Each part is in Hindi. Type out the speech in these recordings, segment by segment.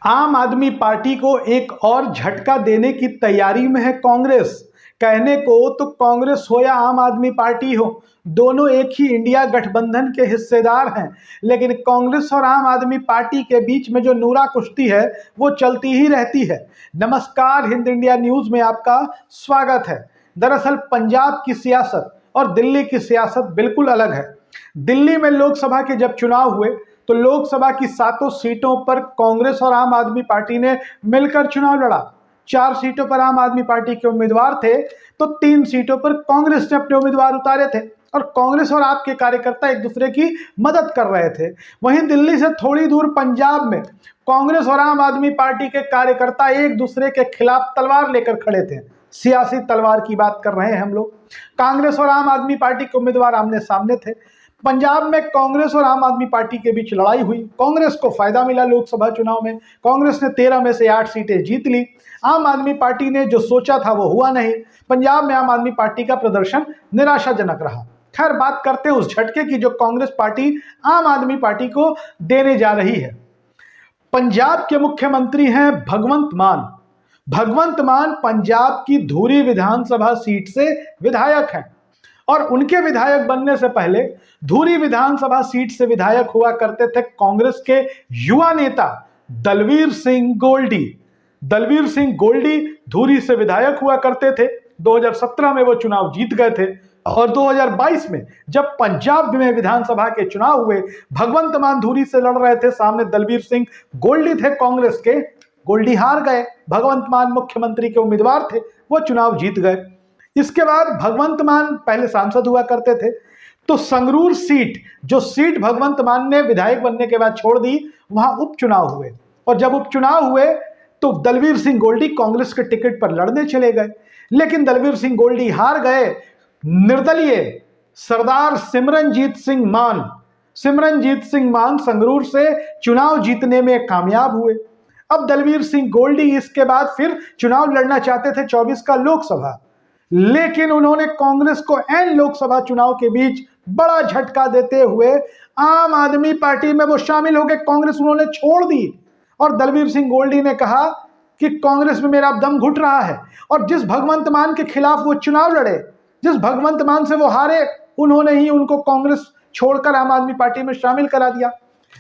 आम आदमी पार्टी को एक और झटका देने की तैयारी में है कांग्रेस। कहने को तो कांग्रेस हो या आम आदमी पार्टी हो, दोनों एक ही इंडिया गठबंधन के हिस्सेदार हैं, लेकिन कांग्रेस और आम आदमी पार्टी के बीच में जो नूरा कुश्ती है वो चलती ही रहती है। नमस्कार, हिंद इंडिया न्यूज में आपका स्वागत है। दरअसल पंजाब की सियासत और दिल्ली की सियासत बिल्कुल अलग है। दिल्ली में लोकसभा के जब चुनाव हुए तो लोकसभा की 7 सीटों पर कांग्रेस और आम आदमी पार्टी ने मिलकर चुनाव लड़ा। 4 सीटों पर आम आदमी पार्टी के उम्मीदवार थे तो 3 सीटों पर कांग्रेस ने अपने उम्मीदवार उतारे थे और कांग्रेस और आपके कार्यकर्ता एक दूसरे की मदद कर रहे थे। वहीं दिल्ली से थोड़ी दूर पंजाब में कांग्रेस और आम आदमी पार्टी के कार्यकर्ता एक दूसरे के खिलाफ तलवार लेकर खड़े थे। सियासी तलवार की बात कर रहे हैं हम लोग। कांग्रेस और आम आदमी पार्टी के उम्मीदवार आमने सामने थे। पंजाब में कांग्रेस और आम आदमी पार्टी के बीच लड़ाई हुई। कांग्रेस को फायदा मिला लोकसभा चुनाव में। कांग्रेस ने 13 में से 8 सीटें जीत ली। आम आदमी पार्टी ने जो सोचा था वो हुआ नहीं। पंजाब में आम आदमी पार्टी का प्रदर्शन निराशाजनक रहा। खैर, बात करते हैं उस झटके की जो कांग्रेस पार्टी आम आदमी पार्टी को देने जा रही है। पंजाब के मुख्यमंत्री हैं भगवंत मान। भगवंत मान पंजाब की धूरी विधानसभा सीट से विधायक हैं और उनके विधायक बनने से पहले धूरी विधानसभा सीट से विधायक हुआ करते थे कांग्रेस के युवा नेता दलवीर सिंह गोल्डी। दलवीर सिंह गोल्डी धूरी से विधायक हुआ करते थे। 2017 में वो चुनाव जीत गए थे और 2022 में जब पंजाब में विधानसभा के चुनाव हुए, भगवंत मान धूरी से लड़ रहे थे, सामने दलवीर सिंह गोल्डी थे कांग्रेस के। गोल्डी हार गए, भगवंत मान मुख्यमंत्री के उम्मीदवार थे, वो चुनाव जीत गए। इसके बाद भगवंत मान पहले सांसद हुआ करते थे, तो संगरूर सीट, जो सीट भगवंत मान ने विधायक बनने के बाद छोड़ दी, वहां उपचुनाव हुए और जब उपचुनाव हुए तो दलवीर सिंह गोल्डी कांग्रेस के टिकट पर लड़ने चले गए, लेकिन दलवीर सिंह गोल्डी हार गए। निर्दलीय सरदार सिमरनजीत सिंह मान संगरूर से चुनाव जीतने में कामयाब हुए। अब दलवीर सिंह गोल्डी इसके बाद फिर चुनाव लड़ना चाहते थे 24 का लोकसभा, लेकिन उन्होंने कांग्रेस को एन लोकसभा चुनाव के बीच बड़ा झटका देते हुए आम आदमी पार्टी में वो शामिल हो गए। कांग्रेस उन्होंने छोड़ दी और दलवीर सिंह गोल्डी ने कहा कि कांग्रेस में मेरा दम घुट रहा है, और जिस भगवंत मान के खिलाफ वो चुनाव लड़े, जिस भगवंत मान से वो हारे, उन्होंने ही उनको कांग्रेस छोड़कर आम आदमी पार्टी में शामिल करा दिया।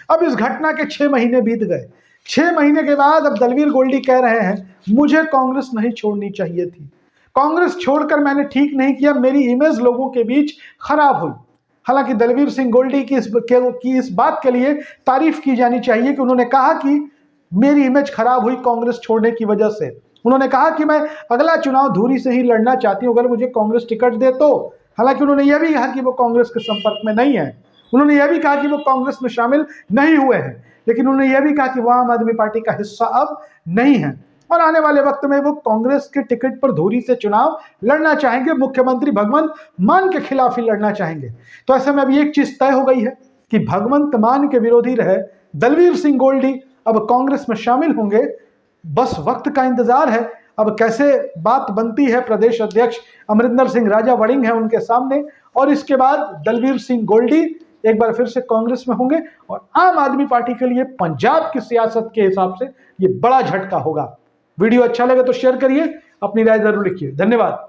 अब इस घटना के 6 महीने बीत गए। 6 महीने के बाद अब दलवीर गोल्डी कह रहे हैं मुझे कांग्रेस नहीं छोड़नी चाहिए थी, कांग्रेस छोड़कर मैंने ठीक नहीं किया, मेरी इमेज लोगों के बीच खराब हुई। हालांकि दलवीर सिंह गोल्डी की इस बात के लिए तारीफ की जानी चाहिए कि उन्होंने कहा कि मेरी इमेज खराब हुई कांग्रेस छोड़ने की वजह से। उन्होंने कहा कि मैं अगला चुनाव धूरी से ही लड़ना चाहती हूं अगर मुझे कांग्रेस टिकट दे तो। हालांकि उन्होंने यह भी कहा कि वो कांग्रेस के संपर्क में नहीं है, उन्होंने यह भी कहा कि वो कांग्रेस में शामिल नहीं हुए हैं, लेकिन उन्होंने यह भी कहा कि वो आम आदमी पार्टी का हिस्सा अब नहीं है और आने वाले वक्त में वो कांग्रेस के टिकट पर धूरी से चुनाव लड़ना चाहेंगे, मुख्यमंत्री भगवंत मान के खिलाफ ही लड़ना चाहेंगे। तो ऐसे में अभी एक चीज तय हो गई है कि भगवंत मान के विरोधी रहे दलवीर सिंह गोल्डी अब कांग्रेस में शामिल होंगे। बस वक्त का इंतजार है अब कैसे बात बनती है। प्रदेश अध्यक्ष अमरिंदर सिंह राजा वड़िंग है उनके सामने, और इसके बाद दलवीर सिंह गोल्डी एक बार फिर से कांग्रेस में होंगे और आम आदमी पार्टी के लिए पंजाब की सियासत के हिसाब से ये बड़ा झटका होगा। वीडियो अच्छा लगे तो शेयर करिए, अपनी राय जरूर लिखिए। धन्यवाद।